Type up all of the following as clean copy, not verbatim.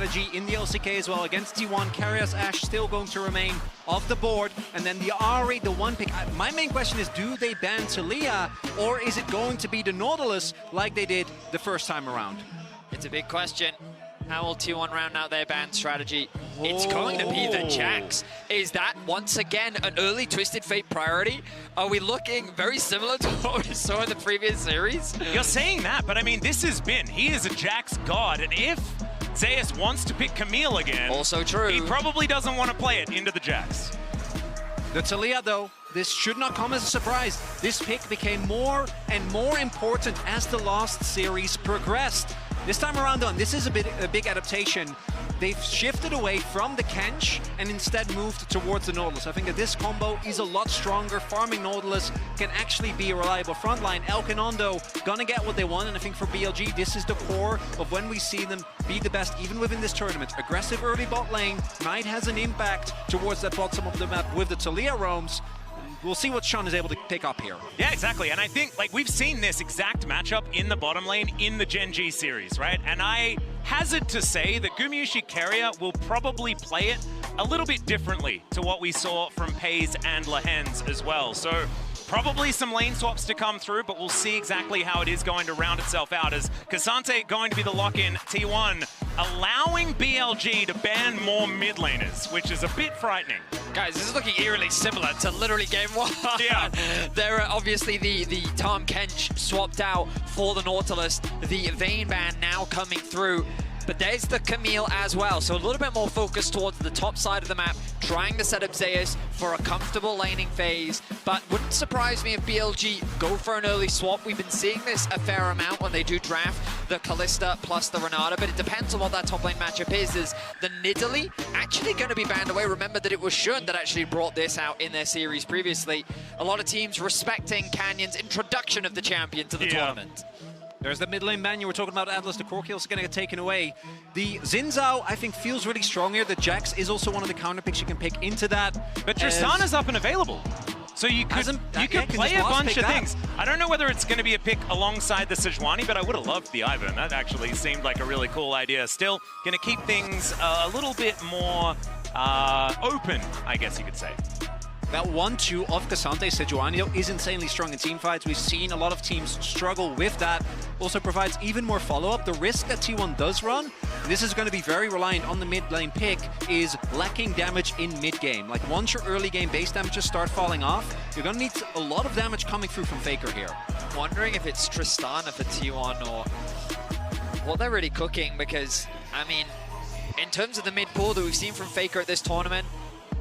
strategy in the LCK as well against T1. Karius Ashe still going to remain off the board. And then the Ahri, the one pick. My main question is, do they ban Taliyah, or is it going to be the Nautilus like they did the first time around? It's a big question. How will T1 round out their ban strategy? It's going to be the Jax. Is that, once again, an early Twisted Fate priority? Are we looking very similar to what we saw in the previous series? You're saying that, but I mean, this has been, he is a Jax god, and if Zeus wants to pick Camille again, also true, he probably doesn't want to play it into the Jax. The Taliyah, though, this should not come as a surprise. This pick became more and more important as the last series progressed. This time around, though, this is a big adaptation. They've shifted away from the Kench and instead moved towards the Nautilus. I think that this combo is a lot stronger. Farming Nautilus can actually be a reliable frontline. Elkanondo gonna get what they want, and I think for BLG, this is the core of when we see them be the best, even within this tournament. Aggressive early bot lane. Knight has an impact towards that bottom of the map with the Taliyah roams. We'll see what Sean is able to pick up here. Yeah, exactly. And I think, like, we've seen this exact matchup in the bottom lane in the Gen G series, right? And I hazard to say that Gumayusi Keria will probably play it a little bit differently to what we saw from Pays and Lehens as well. So probably some lane swaps to come through, but we'll see exactly how it is going to round itself out, as K'Sante going to be the lock-in. T1 allowing BLG to ban more mid laners, which is a bit frightening. Guys, this is looking eerily similar to literally game one. Yeah. There are obviously the Tahm Kench swapped out for the Nautilus, the Vayne ban now coming through. But there's the Camille as well, so a little bit more focus towards the top side of the map, trying to set up Zeus for a comfortable laning phase. But wouldn't surprise me if BLG go for an early swap. We've been seeing this a fair amount when they do draft the Kalista plus the Renata, but it depends on what that top lane matchup is. Is the Nidalee actually going to be banned away? Remember that it was Shun that actually brought this out in their series previously. A lot of teams respecting Canyon's introduction of the champion to the tournament. There's the mid lane ban. You were talking about Atlas. The core kills are going to get taken away. The Xin Zhao, I think, feels really strong here. The Jax is also one of the counter picks you can pick into that. But Tristana's up and available. So you could play a bunch of things. I don't know whether it's going to be a pick alongside the Sejuani, but I would have loved the Ivern. That actually seemed like a really cool idea. Still going to keep things a little bit more open, I guess you could say. That 1-2 of K'Sante Sejuani is insanely strong in teamfights. We've seen a lot of teams struggle with that. Also provides even more follow-up. The risk that T1 does run, and this is going to be very reliant on the mid lane pick, is lacking damage in mid-game. Like, once your early game base damages start falling off, you're going to need a lot of damage coming through from Faker here. I'm wondering if it's Tristana for T1 or what they're really cooking, because, I mean, in terms of the mid pool that we've seen from Faker at this tournament,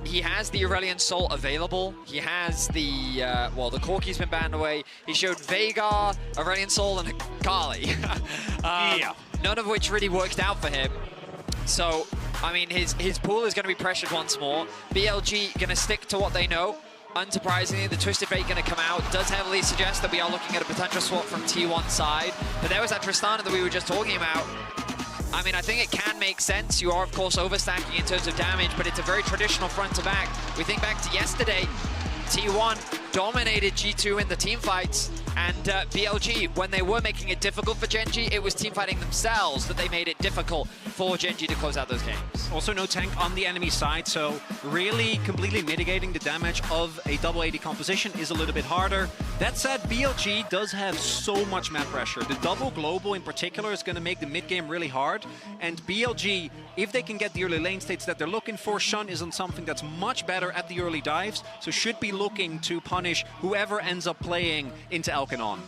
he has the Aurelion Soul available. He has the, well, the Corki's been banned away. He showed Veigar, Aurelion Soul, and Kali. Yeah. None of which really worked out for him. So, I mean, his pool is going to be pressured once more. BLG going to stick to what they know. Unsurprisingly, the Twisted Fate going to come out. Does heavily suggest that we are looking at a potential swap from T1 side. But there was that Tristana that we were just talking about. I mean, I think it can make sense. You are, of course, overstacking in terms of damage, but it's a very traditional front-to-back. We think back to yesterday, T1 dominated G2 in the team fights, and BLG, when they were making it difficult for Gen G, it was team fighting themselves that they made it difficult for Gen G to close out those games. Also no tank on the enemy side, so really completely mitigating the damage of a double AD composition is a little bit harder. That said, BLG does have so much map pressure. The double global in particular is going to make the mid game really hard, and BLG, if they can get the early lane states that they're looking for, Shun is on something that's much better at the early dives, so should be looking to punish whoever ends up playing into Elkanon.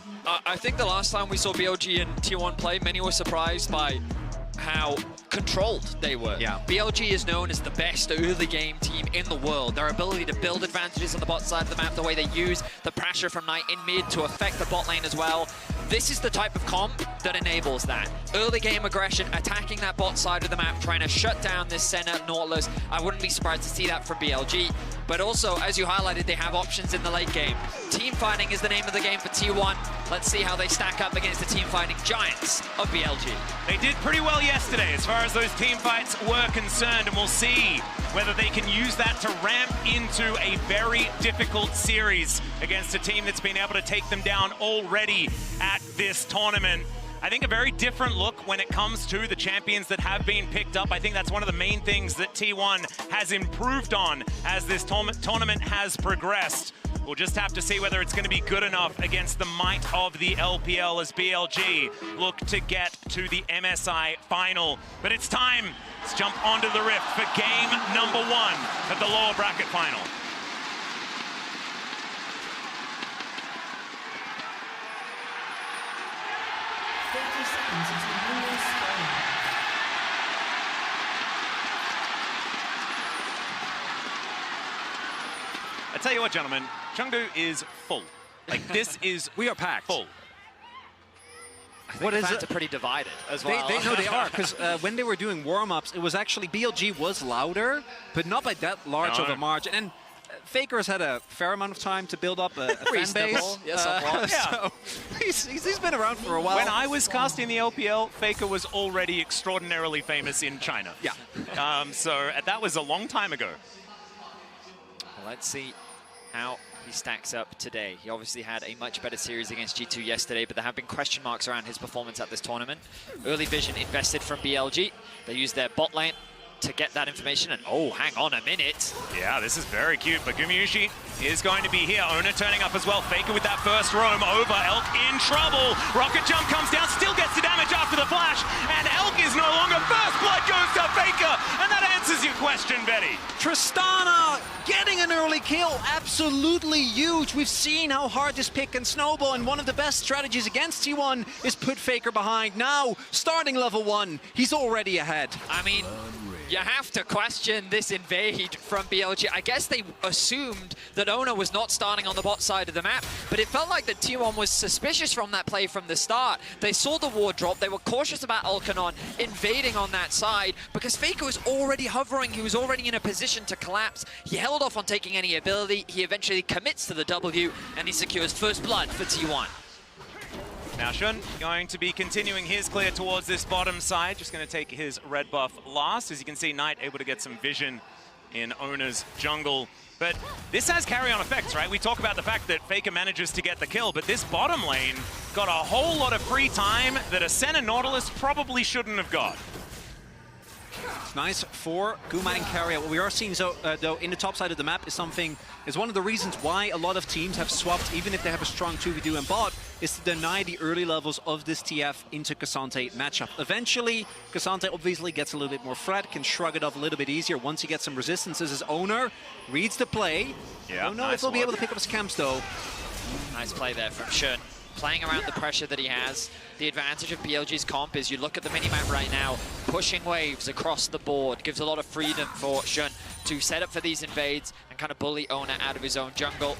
I think the last time we saw BLG and T1 play, many were surprised by how controlled they were. Yeah. BLG is known as the best early game team in the world. Their ability to build advantages on the bot side of the map, the way they use the pressure from Knight in mid to affect the bot lane as well. This is the type of comp that enables that. Early game aggression, attacking that bot side of the map, trying to shut down this center Nautilus. I wouldn't be surprised to see that from BLG. But also, as you highlighted, they have options in the late game. Team fighting is the name of the game for T1. Let's see how they stack up against the team fighting giants of BLG. They did pretty well yesterday as far as those team fights were concerned, and we'll see whether they can use that to ramp into a very difficult series against a team that's been able to take them down already at this tournament. I think a very different look when it comes to the champions that have been picked up. I think that's one of the main things that T1 has improved on as this tournament has progressed. We'll just have to see whether it's going to be good enough against the might of the LPL as BLG look to get to the MSI final. But it's time. Let's jump onto the Rift for game number 1 of the lower bracket final. I tell you what, gentlemen, Chengdu is full. Like, this is we are packed. Full. What is it? Pretty divided as well. They are, because when they were doing warm-ups, it was actually BLG was louder, but not by that large of a margin. And Faker's had a fair amount of time to build up a fan base. Yes, so he's been around for a while. When I was casting the LPL, Faker was already extraordinarily famous in China. Yeah. So that was a long time ago. Well, let's see how he stacks up today. He obviously had a much better series against G2 yesterday, but there have been question marks around his performance at this tournament. Early vision invested from BLG. They used their bot lane to get that information, and oh, hang on a minute. Yeah, this is very cute, but Gumayusi is going to be here. Ona turning up as well. Faker with that first roam over. Elk in trouble. Rocket jump comes down, still gets the damage after the flash, and Elk is no longer. First blood goes to Faker, and that answers your question, Betty. Tristana getting an early kill, absolutely huge. We've seen how hard this pick can snowball, and one of the best strategies against T1 is put Faker behind. Now, starting level 1, he's already ahead. I mean, you have to question this invade from BLG. I guess they assumed that Ona was not starting on the bot side of the map, but it felt like that T1 was suspicious from that play from the start. They saw the ward drop, they were cautious about Alkanon invading on that side because Faker was already hovering, he was already in a position to collapse. He held off on taking any ability, he eventually commits to the W, and he secures first blood for T1. Now Shun going to be continuing his clear towards this bottom side, just going to take his red buff last. As you can see, Knight able to get some vision in Ona's jungle. But this has carry-on effects, right? We talk about the fact that Faker manages to get the kill, but this bottom lane got a whole lot of free time that a Senna Nautilus probably shouldn't have got. It's nice for Guma and Carrier. What we are seeing, though, in the top side of the map is one of the reasons why a lot of teams have swapped, even if they have a strong 2v2 and bot, is to deny the early levels of this TF into Cassante matchup. Eventually, Cassante obviously gets a little bit more threat, can shrug it off a little bit easier once he gets some resistances. His owner reads the play. Yeah, Don't know if he'll be able to pick up his camps, though. Nice play there from Shun. Playing around the pressure that he has. The advantage of BLG's comp is you look at the minimap right now, pushing waves across the board, gives a lot of freedom for Shun to set up for these invades and kind of bully Ona out of his own jungle.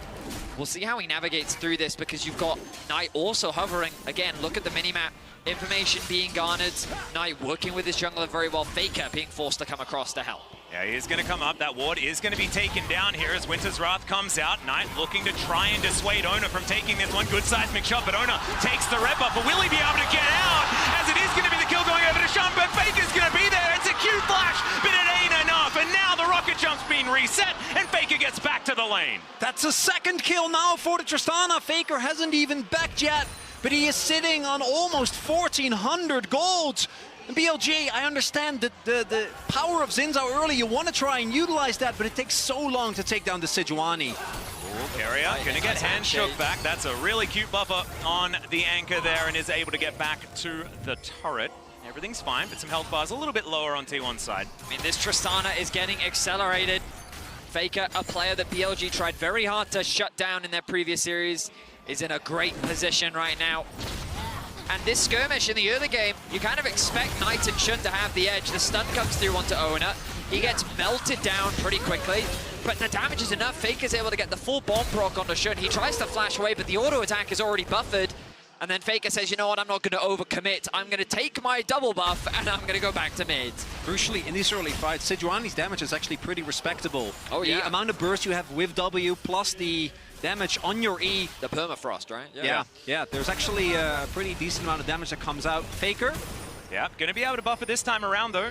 We'll see how he navigates through this because you've got Knight also hovering. Again, look at the minimap. Information being garnered. Knight working with his jungler very well. Faker being forced to come across to help. Yeah, he is going to come up. That ward is going to be taken down here as Winter's Wrath comes out. Knight looking to try and dissuade Ona from taking this one. Good seismic shot, but Ona takes the red buff. But will he be able to get out? As it is going to be the kill going over to Shun, but Faker's going to be there. It's a cute flash, but it ain't enough. And now the rocket jump's been reset, and Faker gets back to the lane. That's a second kill now for the Tristana. Faker hasn't even backed yet, but he is sitting on almost 1,400 gold. BLG, I understand that the power of Zinzao early, you want to try and utilize that, but it takes so long to take down the Sejuani. Carrier gonna get handshook back. That's a really cute buffer on the anchor there and is able to get back to the turret. Everything's fine, but some health bars a little bit lower on T1's side. I mean, this Tristana is getting accelerated. Faker, a player that BLG tried very hard to shut down in their previous series, is in a great position right now. And this skirmish in the early game, you kind of expect Knight and Shun to have the edge. The stun comes through onto Ona. He gets melted down pretty quickly, but the damage is enough. Faker's able to get the full bomb proc onto Shun. He tries to flash away, but the auto attack is already buffered. And then Faker says, you know what, I'm not going to overcommit. I'm going to take my double buff, and I'm going to go back to mid. Crucially, in these early fights, Sejuani's damage is actually pretty respectable. Oh, yeah. The amount of burst you have with W, plus the damage on your E. The permafrost, right? Yeah. There's actually a pretty decent amount of damage that comes out. Faker. Yeah, going to be able to buffer this time around, though.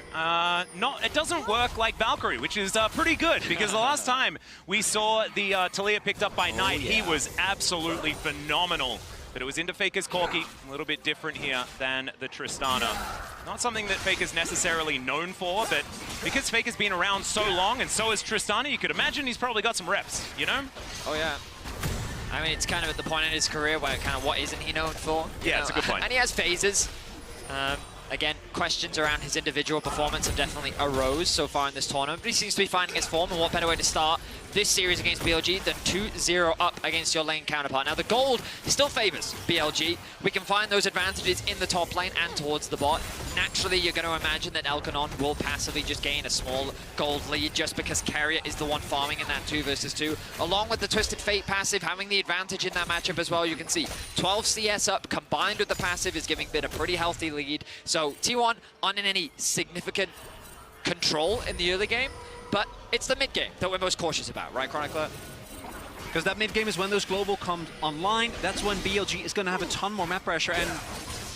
It doesn't work like Valkyrie, which is pretty good, because the last time we saw the Talia picked up by Knight, he was absolutely phenomenal but it was into Faker's Corki. A little bit different here than the Tristana. Not something that Faker's necessarily known for, but because Faker's been around so long and so has Tristana, you could imagine he's probably got some reps, you know? Oh, yeah. I mean, it's kind of at the point in his career where kind of what isn't he known for? Yeah, it's a good point. And he has phases. Again, questions around his individual performance have definitely arose so far in this tournament, but he seems to be finding his form, and what better way to start this series against BLG than 2-0 up against your lane counterpart. Now, the gold still favors BLG. We can find those advantages in the top lane and towards the bot. Naturally, you're going to imagine that Elkanon will passively just gain a small gold lead just because Carrier is the one farming in that 2 versus 2. Along with the Twisted Fate passive, having the advantage in that matchup as well, you can see 12 CS up combined with the passive is giving Bin a pretty healthy lead. So T1 aren't in any significant control in the early game, but it's the mid game that we're most cautious about, right, Chronicler? Because that mid game is when those global come online. That's when BLG is going to have a ton more map pressure. And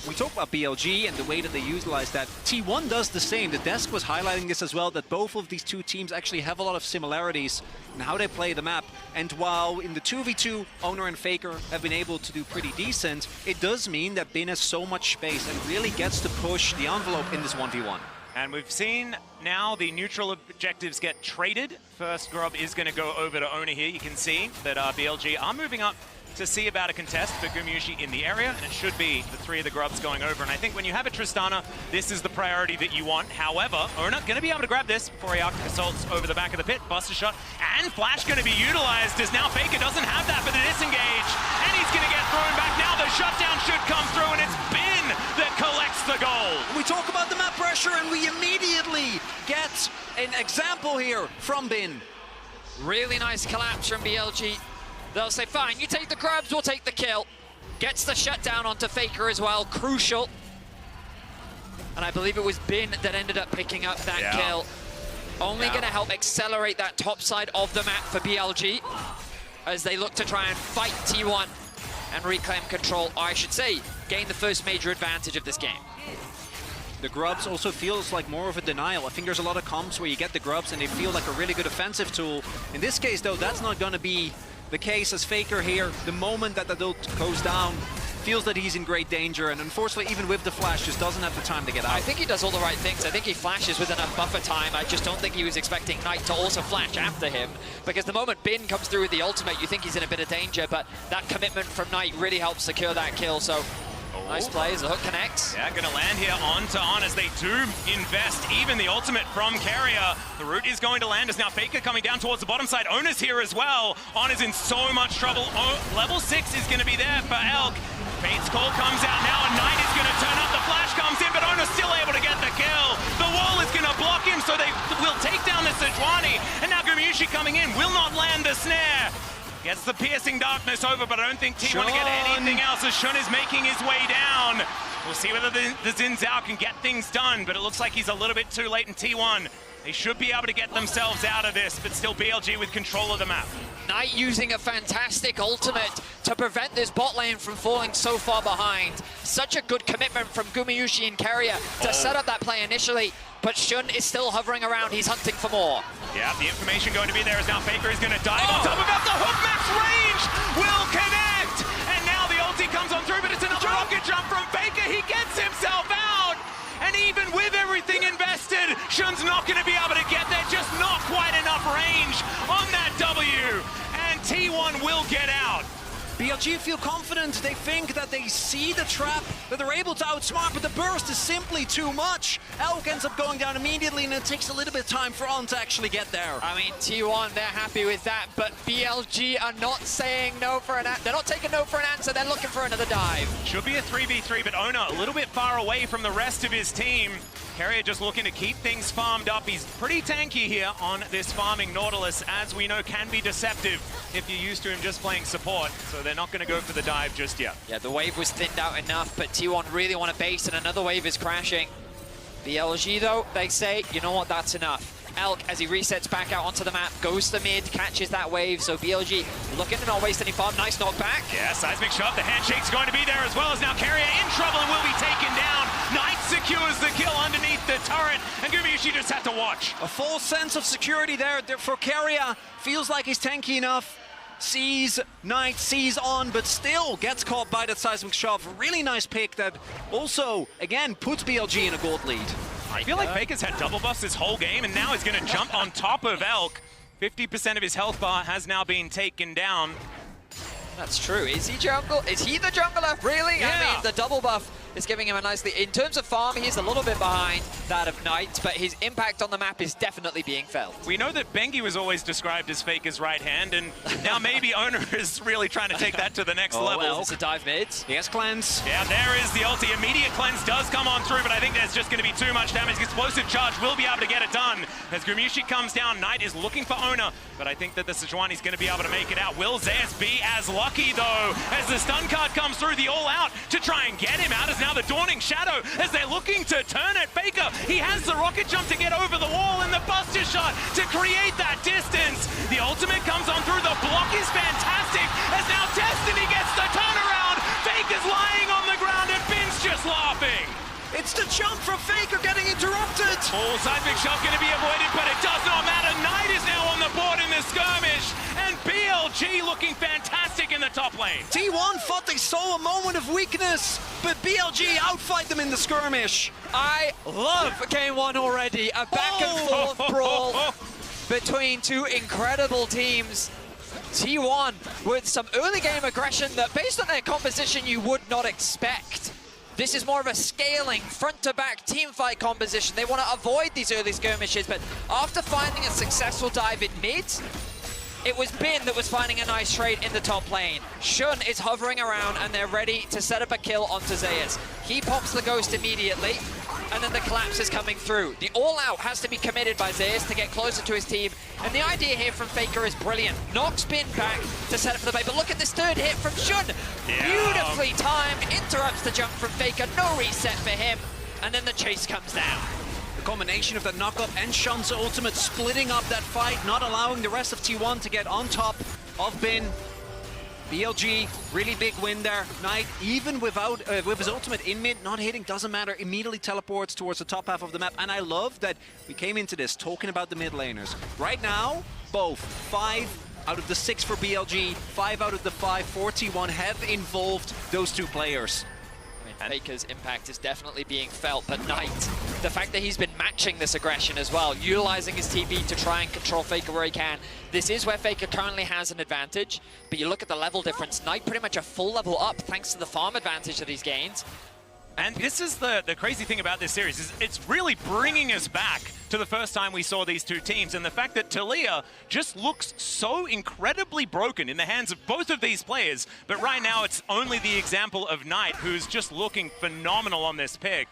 we talk about BLG and the way that they utilize that. T1 does the same. The desk was highlighting this as well, that both of these two teams actually have a lot of similarities in how they play the map. And while in the 2v2, Owner and Faker have been able to do pretty decent, it does mean that Bin has so much space and really gets to push the envelope in this 1v1. And we've seen now the neutral objectives get traded. First grub is going to go over to Owner here. You can see that BLG are moving up to see about a contest for Gumayusi in the area, and it should be the 3 of the grubs going over. And I think when you have a Tristana, this is the priority that you want. However, Owner going to be able to grab this before he assaults over the back of the pit. Buster shot and flash going to be utilized as now Faker doesn't have that for the disengage, and he's going to get thrown back. Now the shutdown should come through, and it's Bin that collects the gold. We talk about the map pressure, and we immediately get an example here from Bin. Really nice collapse from BLG. They'll say, fine, you take the grabs, we'll take the kill. Gets the shutdown onto Faker as well, crucial. And I believe it was Bin that ended up picking up that kill. Only going to help accelerate that top side of the map for BLG as they look to try and fight T1 and reclaim control, or I should say, gain the first major advantage of this game. The grubs also feels like more of a denial. I think there's a lot of comps where you get the grubs and they feel like a really good offensive tool. In this case, though, that's not going to be the case as Faker here. The moment that the ult goes down, feels that he's in great danger, and unfortunately, even with the flash, just doesn't have the time to get out. I think he does all the right things. I think he flashes with enough buffer time. I just don't think he was expecting Knight to also flash after him, because the moment Bin comes through with the ultimate, you think he's in a bit of danger, but that commitment from Knight really helps secure that kill, so nice play as the hook connects. Yeah, gonna land here on to on as they do invest even the ultimate from Carrier. The root is going to land as now Faker coming down towards the bottom side. Owner's here as well. On is in so much trouble. Level 6 is gonna be there for Elk. Fate's call comes out now and Knight is gonna turn up. The flash comes in, but Owner's still able to get the kill. The wall is gonna block him, so they will take down the Sejuani. And now Gumayusi coming in will not land the snare. Gets the piercing darkness over, but I don't think T1 to get anything else as Shun is making his way down. We'll see whether the Xin Zhao can get things done, but it looks like he's a little bit too late in T1. They should be able to get themselves out of this, but still BLG with control of the map. Knight using a fantastic ultimate to prevent this bot lane from falling so far behind. Such a good commitment from Gumayusi and Carrier to set up that play initially, but Shun is still hovering around. He's hunting for more. Yeah, the information going to be there is now Faker is going to dive on top of that. The hook max range will connect, and now the ulti comes on through, but it's another rocket jump from Faker. He gets himself out, and even with everything invested, Shun's not going to be able to get there. Just not quite enough range on that W, and T1 will get out. BLG feel confident. They think that they see the trap, that they're able to outsmart, but the burst is simply too much. Elk ends up going down immediately, and it takes a little bit of time for On to actually get there. I mean, T1, they're happy with that, but BLG are not saying no for an answer. They're not taking no for an answer. They're looking for another dive. Should be a 3v3, but Owner a little bit far away from the rest of his team. Carrier just looking to keep things farmed up. He's pretty tanky here on this farming Nautilus, as we know can be deceptive if you're used to him just playing support. So they're not going to go for the dive just yet. Yeah, the wave was thinned out enough, but T1 really want to base, and another wave is crashing. BLG, though, they say, you know what, that's enough. Elk, as he resets back out onto the map, goes to mid, catches that wave, so BLG looking to not waste any farm. Nice knockback. Yeah, seismic shot. The handshake's going to be there as well as now Carrier in trouble and will be taken down. Knight secures the kill underneath the turret, and Gumayusi just had to watch. A full sense of security there for Carrier. Feels like he's tanky enough. sees Knight, sees on, but still gets caught by that seismic shove. Really nice pick that also, again, puts BLG in a gold lead. I feel like Faker's had double buffs this whole game, and now he's going to jump on top of Elk. 50% of his health bar has now been taken down. That's true. Is he jungle? Is he the jungler? Really? Yeah. I mean, the double buff is giving him a nice lead. In terms of farm, he's a little bit behind that of Knight, but his impact on the map is definitely being felt. We know that Bengi was always described as Faker's right hand, and now maybe Owner is really trying to take that to the next level. Well, it's a dive mid. He has cleanse. Yeah, there is the ulti. Immediate cleanse does come on through, but I think there's just going to be too much damage. Explosive charge will be able to get it done. As Gumushi comes down, Knight is looking for Owner, but I think that the Sejuani's going to be able to make it out. Will Zeus be as lucky, though, as the stun card comes through? The all-out to try and get him out is now the Dawning Shadow as they're looking to turn it. Faker, he has the rocket jump to get over the wall and the buster shot to create that distance. The ultimate comes on through. The block is fantastic as now Destiny gets the turnaround. Faker's lying on the ground and Bin's just laughing. It's the jump from Faker getting interrupted. Oh, seismic shot going to be avoided, but it does not matter. Knight is now on the board in the skirmish, and BLG looking fantastic in the top lane. T1 thought they saw a moment of weakness, but BLG outfight them in the skirmish. I love game one already. A back and forth brawl between two incredible teams. T1 with some early game aggression that, based on their composition, you would not expect. This is more of a scaling, front-to-back teamfight composition. They want to avoid these early skirmishes, but after finding a successful dive in mid, it was Bin that was finding a nice trade in the top lane. Shun is hovering around, and they're ready to set up a kill onto Zeus. He pops the ghost immediately, and then the collapse is coming through. The all-out has to be committed by Zeus to get closer to his team, and the idea here from Faker is brilliant. Knocks Bin back to set up for the bait, but look at this third hit from Shun. Yeah. Beautifully timed, interrupts the jump from Faker, no reset for him, and then the chase comes down. The combination of the knockup and Shun's ultimate splitting up that fight, not allowing the rest of T1 to get on top of Bin. BLG, really big win there. Knight, even without with his ultimate in mid, not hitting, doesn't matter, immediately teleports towards the top half of the map. And I love that we came into this talking about the mid laners. Right now, both 5 out of the 6 for BLG, 5 out of the 5 for T1 have involved those two players. Faker's impact is definitely being felt, but Knight, the fact that he's been matching this aggression as well, utilizing his TP to try and control Faker where he can. This is where Faker currently has an advantage, but you look at the level difference, Knight pretty much a full level up thanks to the farm advantage that he's gained. And this is the crazy thing about this series, is it's really bringing us back to the first time we saw these two teams, and the fact that Talia just looks so incredibly broken in the hands of both of these players, but right now it's only the example of Knight, who's just looking phenomenal on this pick.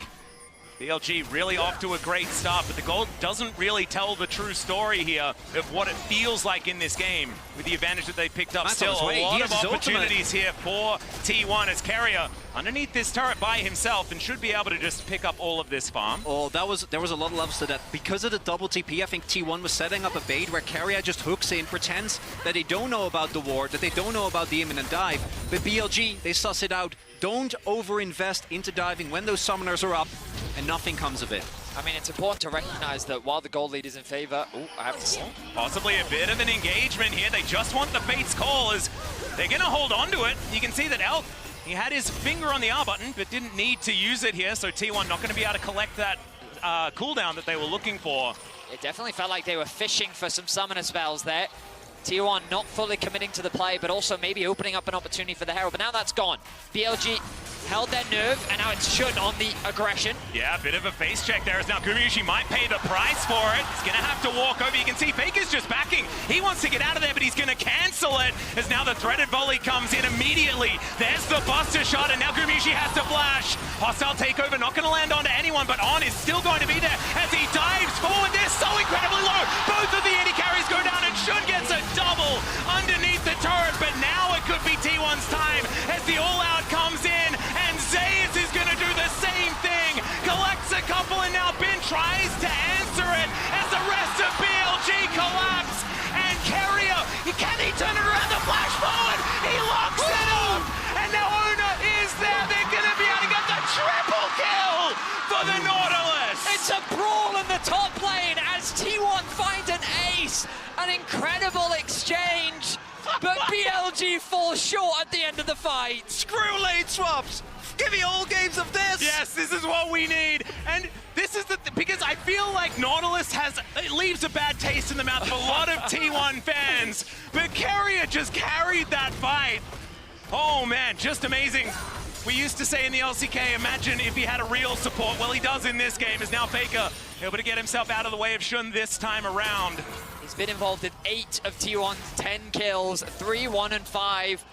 BLG really off to a great start, but the gold doesn't really tell the true story here of what it feels like in this game with the advantage that they picked up. That's Still a lot of opportunities ultimate here for T1 as Carrier underneath this turret by himself and should be able to just pick up all of this farm. Oh, there was a lot of levels to that. Because of the double TP, I think T1 was setting up a bait where Carrier just hooks in, pretends that they don't know about the ward, that they don't know about the imminent dive. But BLG, they suss it out. Don't over-invest into diving when those summoners are up, and nothing comes of it. I mean, it's important to recognize that while the gold lead is in favor, I have to say, Possibly a bit of an engagement here. They just want the fate's call as they're going to hold on to it. You can see that Elk, he had his finger on the R button, but didn't need to use it here, so T1 not going to be able to collect that cooldown that they were looking for. it definitely felt like they were fishing for some summoner spells there. T1 not fully committing to the play, but also maybe opening up an opportunity for the Herald. But now that's gone. BLG held their nerve, and now it's Shun on the aggression. Yeah, a bit of a face check there as now Gumushi might pay the price for it. He's going to have to walk over. You can see Faker's just backing. He wants to get out of there, but he's going to cancel it as now the threaded volley comes in immediately. There's the buster shot, and now Gumushi has to flash. Hostile takeover, not going to land onto anyone, but On is still going to be there as he dives forward. They're so incredibly low. Both of the AD carries go down, and Shun gets a double underneath the turret, but now it could be T1's time as the all-out comes in, and Zeus is going to do the same thing. Collects a couple, and now Ben tries to answer it as the rest of BLG collapse. And Carrier, can he turn it around the flash forward? He locks it up, and now Ona is there. They're going to be able to get the triple kill for the Nautilus. It's a brawl in the top lane as T1 finds an ace. An incredible exchange. but BLG falls short at the end of the fight. Screw lane swaps! Give me all games of this! Yes, this is what we need. And this is because I feel like Nautilus it leaves a bad taste in the mouth of a lot of T1 fans. But Carrier just carried that fight. Oh man, just amazing. We used to say in the LCK, imagine if he had a real support. Well, he does in this game, as now Faker able to get himself out of the way of Shun this time around. He's been involved in 8 of T1's 10 kills, 3, 1, and 5.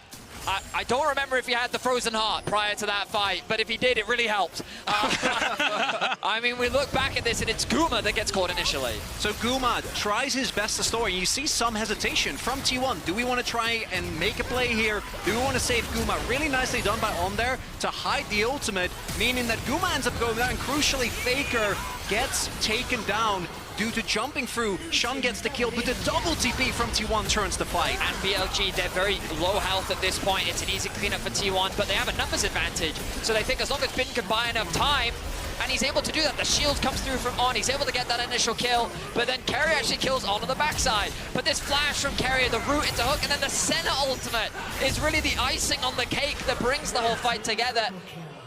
I don't remember if he had the frozen heart prior to that fight, but if he did, it really helped. I mean, we look back at this, and it's Guma that gets caught initially. So Guma tries his best to store. You see some hesitation from T1. Do we want to try and make a play here? Do we want to save Guma? Really nicely done by On there to hide the ultimate, meaning that Guma ends up going down, and crucially, Faker gets taken down due to jumping through. Shun gets the kill, but the double TP from T1 turns the fight. And BLG, they're very low health at this point. It's an easy cleanup for T1, but they have a numbers advantage. So they think as long as Bin can buy enough time, and he's able to do that. The shield comes through from On. He's able to get that initial kill, but then Carrier actually kills On the backside. But this flash from Carrier, the root into hook, and then the center ultimate is really the icing on the cake that brings the whole fight together.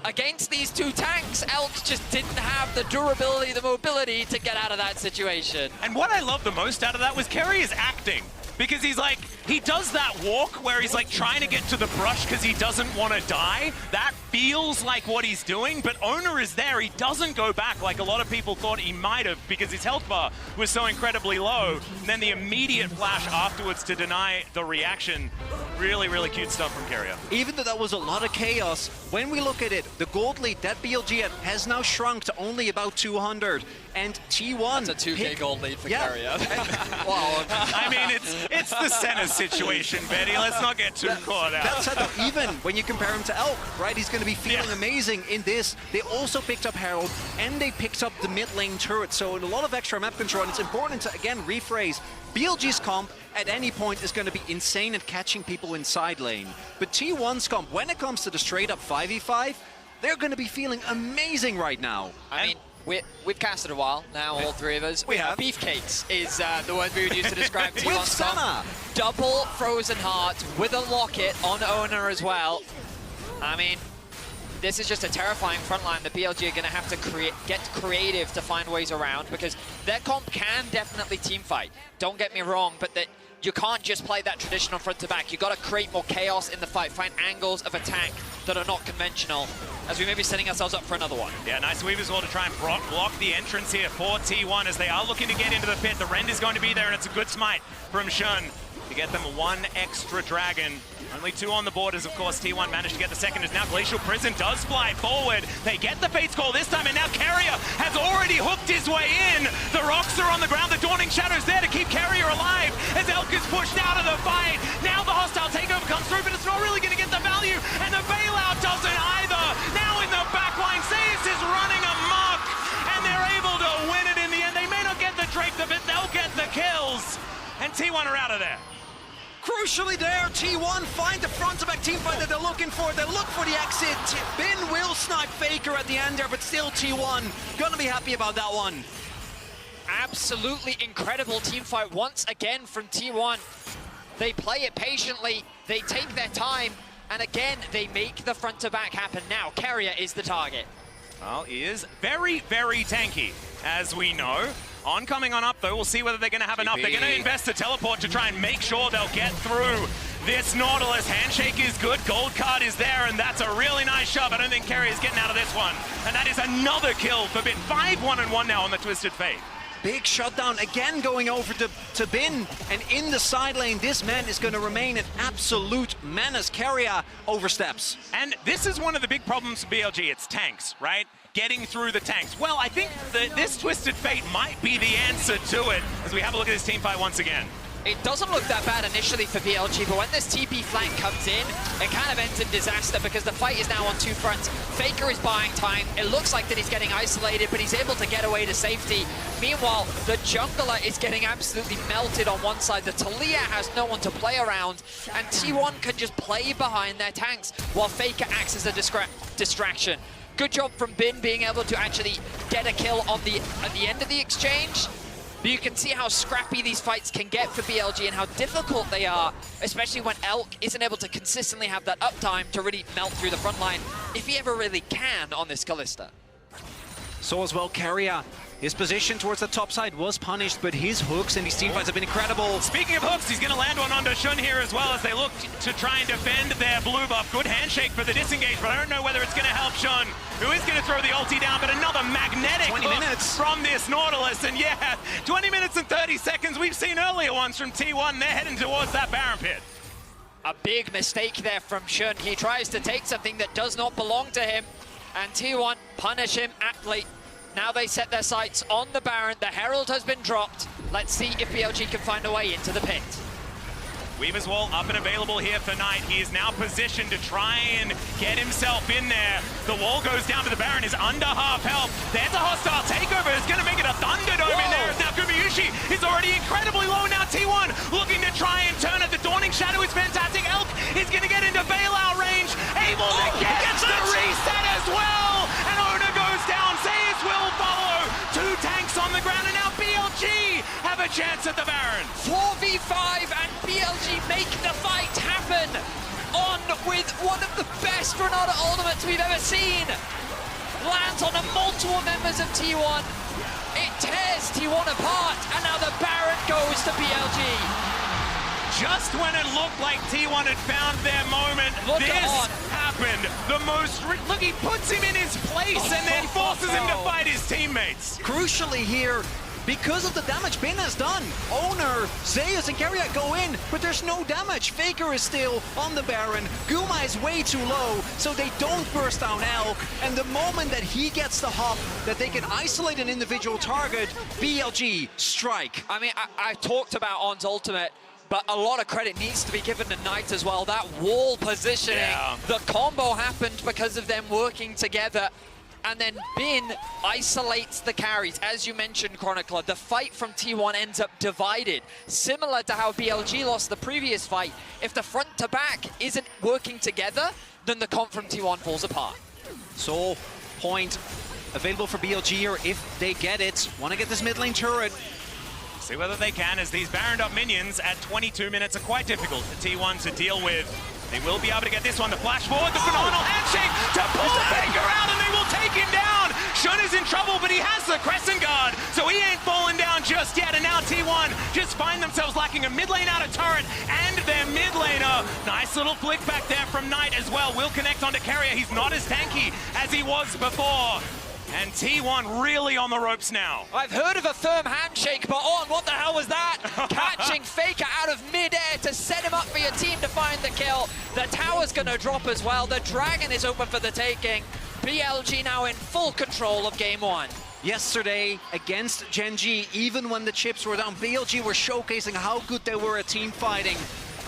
Against these two tanks, Elk just didn't have the durability, the mobility to get out of that situation. And what I love the most out of that was Carrier's acting. Because he's like, he does that walk where he's like trying to get to the brush because he doesn't want to die. That feels like what he's doing, but Owner is there. He doesn't go back like a lot of people thought he might have because his health bar was so incredibly low. And then the immediate flash afterwards to deny the reaction. Really, really cute stuff from Carrier. Even though that was a lot of chaos, when we look at it, the gold lead that BLG had has now shrunk to only about 200. And T1... That's a 2K gold lead for Carrier. Well, I mean, it's the center situation, Betty. Let's not get too caught out. That said, though, even when you compare him to Elk, right, he's going to be feeling amazing in this. They also picked up Herald, and they picked up the mid lane turret, so a lot of extra map control, and it's important to, again, rephrase. BLG's comp at any point is going to be insane at catching people inside lane. But T1's comp, when it comes to the straight-up 5v5, they're going to be feeling amazing right now. I mean, we've casted a while now, all three of us. We have. Beefcakes is the word we would use to describe T1's With Senna. Double Frozen Heart with a locket on Owner as well. I mean, this is just a terrifying frontline that BLG are going to have to get creative to find ways around, because their comp can definitely team fight. Don't get me wrong, but that you can't just play that traditional front to back. You've got to create more chaos in the fight, find angles of attack that are not conventional, as we may be setting ourselves up for another one. Yeah, nice weave as well to try and block the entrance here for T1 as they are looking to get into the pit. The rend is going to be there, and it's a good smite from Shun to get them one extra dragon. Only 2 on the board as, of course, T1 managed to get the second as now Glacial Prison does fly forward. They get the Fate's Call this time, and now Carrier has already hooked his way in. The rocks are on the ground. The Dawning Shadow's there to keep Carrier alive as Elk is pushed out of the fight. Now the hostile takeover comes through, but it's not really going to get the value, and the bailout doesn't either. Now in the backline, Zeus is running amok, and they're able to win it in the end. They may not get the Drake, but they'll get the kills, and T1 are out of there. Crucially there, T1 find the front-to-back teamfight that they're looking for. They look for the exit. Bin will snipe Faker at the end there, but still T1 gonna be happy about that one. Absolutely incredible team fight once again from T1. They play it patiently, they take their time, and again, they make the front-to-back happen. Now, Carrier is the target. Well, he is very, very tanky, as we know. On coming on up, though, we'll see whether they're going to have enough. They're going to invest the teleport to try and make sure they'll get through this Nautilus. Handshake is good, gold card is there, and that's a really nice shove. I don't think Carrier's getting out of this one. And that is another kill for Bin. 5-1-1 now on the Twisted Fate. Big shutdown again going over to Bin, and in the side lane, this man is going to remain an absolute menace. Carrier oversteps. And this is one of the big problems for BLG. It's tanks, right? Getting through the tanks. Well, I think that this Twisted Fate might be the answer to it as we have a look at this team fight once again. It doesn't look that bad initially for BLG, but when this TP flank comes in, it kind of ends in disaster because the fight is now on 2 fronts. Faker is buying time. It looks like that he's getting isolated, but he's able to get away to safety. Meanwhile, the jungler is getting absolutely melted on one side. The Talia has no one to play around, and T1 can just play behind their tanks while Faker acts as a distraction. Good job from Bin being able to actually get a kill on at the end of the exchange. But you can see how scrappy these fights can get for BLG and how difficult they are, especially when Elk isn't able to consistently have that uptime to really melt through the front line, if he ever really can on this Kalista. So as well, Carrier, his position towards the top side was punished, but his hooks and his team fights have been incredible. Speaking of hooks, he's going to land one onto Shun here as well as they look to try and defend their blue buff. Good handshake for the disengage, but I don't know whether it's going to help Shun, who is going to throw the ulti down, but another magnetic 20 hook minutes from this Nautilus. And yeah, 20 minutes and 30 seconds. We've seen earlier ones from T1. They're heading towards that Baron pit. A big mistake there from Shun. He tries to take something that does not belong to him, and T1 punish him aptly. Now they set their sights on the Baron. The Herald has been dropped. Let's see if BLG can find a way into the pit. Weaver's Wall up and available here for Knight. He is now positioned to try and get himself in there. The wall goes down, but the Baron is under half health. There's a hostile takeover. It's going to make it a Thunderdome in there. Now Gumayushi is already incredibly low. Now T1 looking to try and turn it. The Dawning Shadow is fantastic. Elk is going to get into bailout range. Able to get the reset as well. And Ona goes down. Zeus will follow. 2 tanks on the ground, and now BLG have a chance at the Baron. 4v5 and BLG make the fight happen on with one of the best Renata ultimates we've ever seen. Lands on multiple members of T1. It tears T1 apart, and now the Baron goes to BLG. Just when it looked like T1 had found their moment, this happened. The most... Look, he puts him in his place and then forces him to fight his teammates. Crucially here, because of the damage Bin has done, Owner, Zeus and Carrier go in, but there's no damage. Faker is still on the Baron. Guma is way too low, so they don't burst down Elk. And the moment that he gets the hop, that they can isolate an individual target, BLG strike. I mean, I talked about On's ultimate, but a lot of credit needs to be given to Knight as well. That wall positioning, the combo happened because of them working together. And then Bin isolates the carries. As you mentioned, Chronicler, the fight from T1 ends up divided. Similar to how BLG lost the previous fight. If the front to back isn't working together, then the comp from T1 falls apart. So, point available for BLG here if they get it. Want to get this mid lane turret. See whether they can, as these Baroned up minions at 22 minutes are quite difficult for T1 to deal with. They will be able to get this one. The flash forward, the phenomenal handshake to pull Faker out, and they will take him down. Shun is in trouble, but he has the Crescent Guard, so he ain't falling down just yet. And now T1 just find themselves lacking a mid lane out of turret and their mid laner. Nice little flick back there from Knight as well. Will connect onto Carrier. He's not as tanky as he was before. And T1 really on the ropes now. I've heard of a firm handshake, but On, what the hell was that? Catching Faker out of mid-air to set him up for your team to find the kill. The tower's gonna drop as well. The Dragon is open for the taking. BLG now in full control of game 1. Yesterday against Gen.G, even when the chips were down, BLG were showcasing how good they were at team fighting.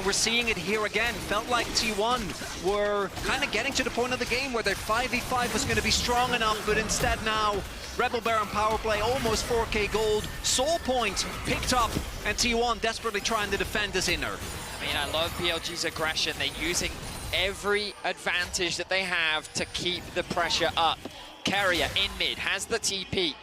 We're seeing it here again. Felt like T1 were kind of getting to the point of the game where their 5v5 was going to be strong enough, but instead now, Rebel Baron power play, almost 4k gold, Soul Point picked up, and T1 desperately trying to defend this inner. I mean, I love BLG's aggression. They're using every advantage that they have to keep the pressure up. Carrier in mid, has the TP.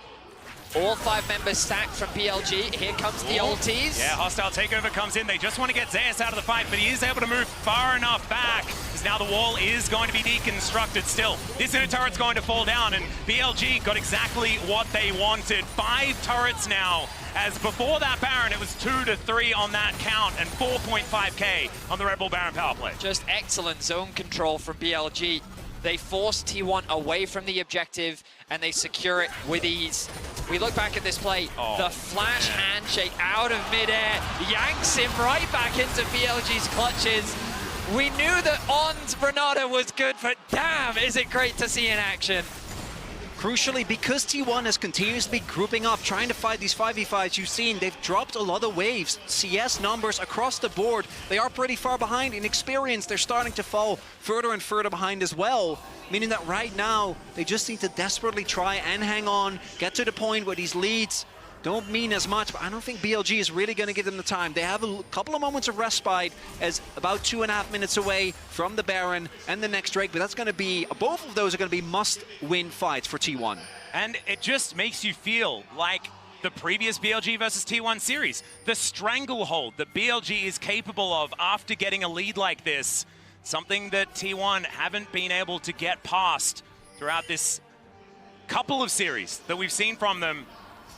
All 5 members stacked from BLG. Here comes the ultis. Yeah, hostile takeover comes in. They just want to get Zeus out of the fight, but he is able to move far enough back, because now the wall is going to be deconstructed still. This inner turret's going to fall down, and BLG got exactly what they wanted. 5 turrets now, as before that Baron, it was 2 to 3 on that count, and 4.5k on the Rebel Baron power play. Just excellent zone control from BLG. They force T1 away from the objective, and they secure it with ease. We look back at this play, the flash handshake out of midair yanks him right back into BLG's clutches. We knew that On's Renata was good, but damn, is it great to see in action. Crucially, because T1 has continuously grouping up, trying to fight these 5v5s, you've seen they've dropped a lot of waves. CS numbers across the board, they are pretty far behind. In experience, they're starting to fall further and further behind as well. Meaning that right now, they just need to desperately try and hang on, get to the point where these leads don't mean as much, but I don't think BLG is really going to give them the time. They have a couple of moments of respite as about 2.5 minutes away from the Baron and the next Drake, but that's going to be, both of those are going to be must-win fights for T1. And it just makes you feel like the previous BLG versus T1 series. The stranglehold that BLG is capable of after getting a lead like this, something that T1 haven't been able to get past throughout this couple of series that we've seen from them.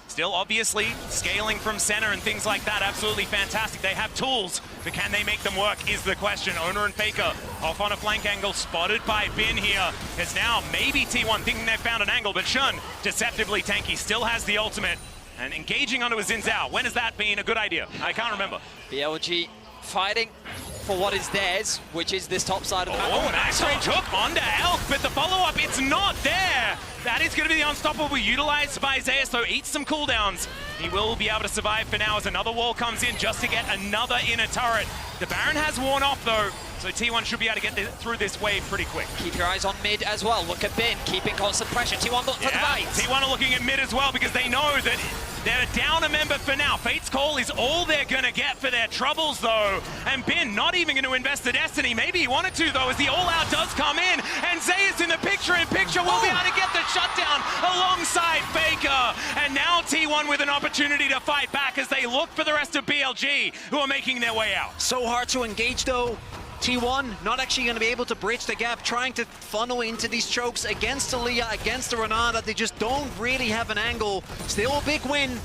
Still, obviously, scaling from center and things like that, absolutely fantastic. They have tools, but can they make them work is the question. Owner and Faker off on a flank angle, spotted by Bin here. As now, maybe T1 thinking they've found an angle, but Shun, deceptively tanky, still has the ultimate. And engaging onto a Xin Zhao, when has that been a good idea? I can't remember. BLG fighting for what is theirs, which is this top side of the map. Oh, max range hook onto Elk, but the follow-up, it's not there. That is going to be the unstoppable utilized by Zeus, though eats some cooldowns. He will be able to survive for now as another wall comes in just to get another inner turret. The Baron has worn off, though, so T1 should be able to get through this wave pretty quick. Keep your eyes on mid as well. Look at Bin, keeping constant pressure. T1 look for the bite. T1 are looking at mid as well because they know that they're down a member for now. Fate's Call is all they're going to get for their troubles, though. And Bin not even going to invest the Destiny. Maybe he wanted to, though, as the all-out does come in. And Zeus in the picture-in-picture will be able to get the shutdown alongside Faker. And now T1 with an opportunity to fight back as they look for the rest of BLG, who are making their way out. So hard to engage, though. T1 not actually going to be able to bridge the gap, trying to funnel into these chokes against Aaliyah, against the Renata. They just don't really have an angle. Still a big win.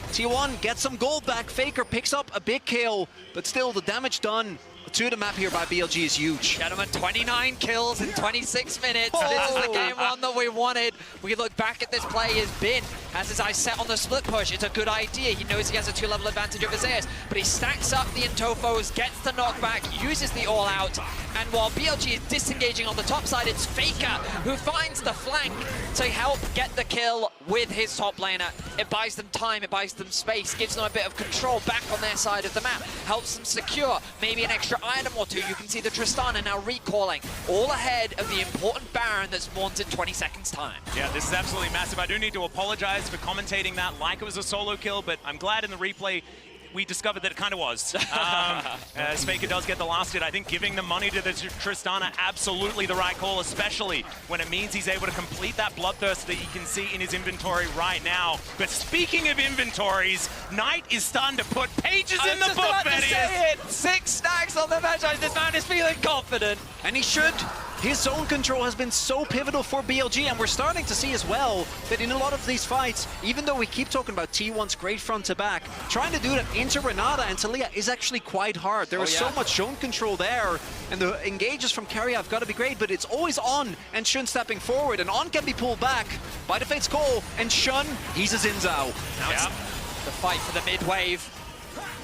T1 gets some gold back. Faker picks up a big kill, but still the damage done to the map here by BLG is huge. Gentlemen, 29 kills in 26 minutes. This is the game one that we wanted. We look back at this play as Bin has his eyes set on the split push. It's a good idea. He knows he has a 2-level advantage over Zeus, but he stacks up the Intofos, gets the knockback, uses the all-out, and while BLG is disengaging on the top side, it's Faker who finds the flank to help get the kill with his top laner. It buys them time, it buys them space, gives them a bit of control back on their side of the map, helps them secure maybe an extra item or two. You can see the Tristana now recalling, all ahead of the important Baron that's spawned in 20 seconds time. Yeah, this is absolutely massive. I do need to apologize for commentating that like it was a solo kill, but I'm glad in the replay we discovered that it kind of was. As Faker does get the last hit, I think giving the money to the Tristana, absolutely the right call, especially when it means he's able to complete that Bloodthirst that you can see in his inventory right now. But speaking of inventories, Knight is starting to put pages in the book, that is. 6 stacks on the match. This man is feeling confident. And he should. His zone control has been so pivotal for BLG, and we're starting to see as well that in a lot of these fights, even though we keep talking about T1's great front to back, trying to do that into Renata and Talia is actually quite hard. There is so much zone control there, and the engages from Carrier have got to be great, but it's always On and Shun stepping forward, and On can be pulled back by the Fate's Call, and Shun, he's a Xin Zhao. Now it's the fight for the mid wave.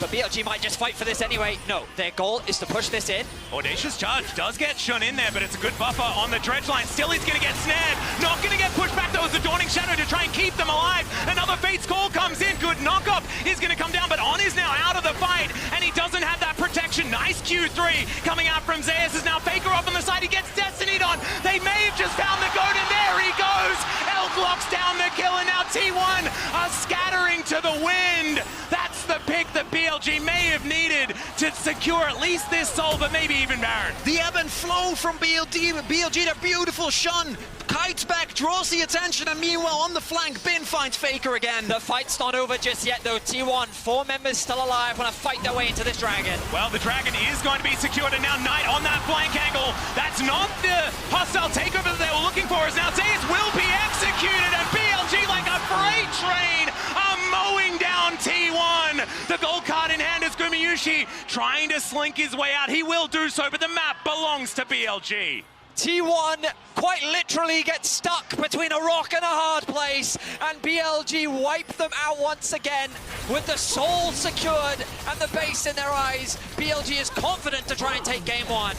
But BLG might just fight for this anyway. No, their goal is to push this in. Audacious Charge does get Shun in there, but it's a good buffer on the dredge line. Still he's going to get snared. Not going to get pushed back, though, as the Dawning Shadow to try and keep them alive. Another Fate's Call comes in. Good knockup is going to come down, but On is now out of the fight, and he doesn't have that protection. Nice Q3 coming out from Zeus. Is now Faker off on the side. He gets Destinied on. They may have just found the goat, and there he goes. Elk locks down the kill, and now T1 are scattering to the wind. That's the pick that BLG may have needed to secure at least this soul, but maybe even Baron. The ebb and flow from BLG, the beautiful Shun kites back, draws the attention, and meanwhile on the flank, Bin finds Faker again. The fight's not over just yet, though. T1, 4 members still alive, want to fight their way into this dragon. Well, the dragon is going to be secured, and now Knight on that flank angle. That's not the hostile takeover that they were looking for, as now Zeus will be executed, and BLG, like a freight train, are mowing down T1. The gold card in hand is Gumayushi trying to slink his way out. He will do so, but the map belongs to BLG. T1 quite literally gets stuck between a rock and a hard place, and BLG wipe them out once again with the soul secured and the base in their eyes. BLG is confident to try and take game one.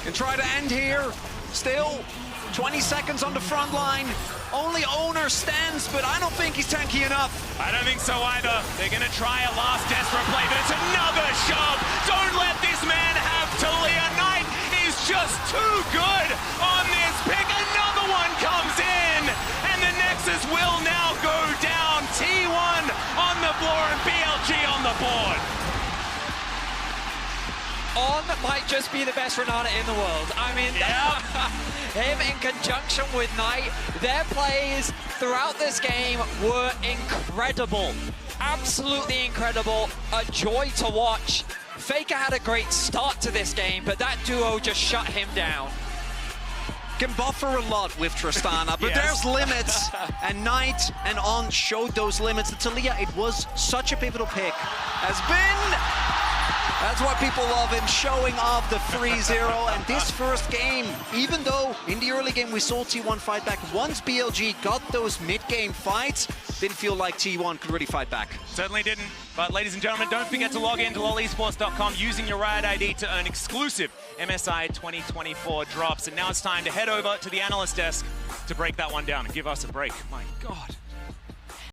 And try to end here. Still 20 seconds on the front line. Only Owner stands, but I don't think he's tanky enough. I don't think so either. They're going to try a last desperate play, but it's another shove. Don't let this man have Talia. Knight is just too good on this pick. Another one comes in, and the Nexus will now go down. T1 on the floor and BLG on the board. On might just be the best Renata in the world. I mean, him in conjunction with Knight, their plays throughout this game were incredible. Absolutely incredible. A joy to watch. Faker had a great start to this game, but that duo just shut him down. Can buffer a lot with Tristana, but there's limits, and Knight and On showed those limits. The Talia, it was such a pivotal pick, has been. That's what people love, him showing off the 3-0. And this first game, even though in the early game we saw T1 fight back, once BLG got those mid-game fights, didn't feel like T1 could really fight back. Certainly didn't. But ladies and gentlemen, don't forget to log in to lolesports.com using your Riot ID to earn exclusive MSI 2024 drops. And now it's time to head over to the analyst desk to break that one down and give us a break. My God.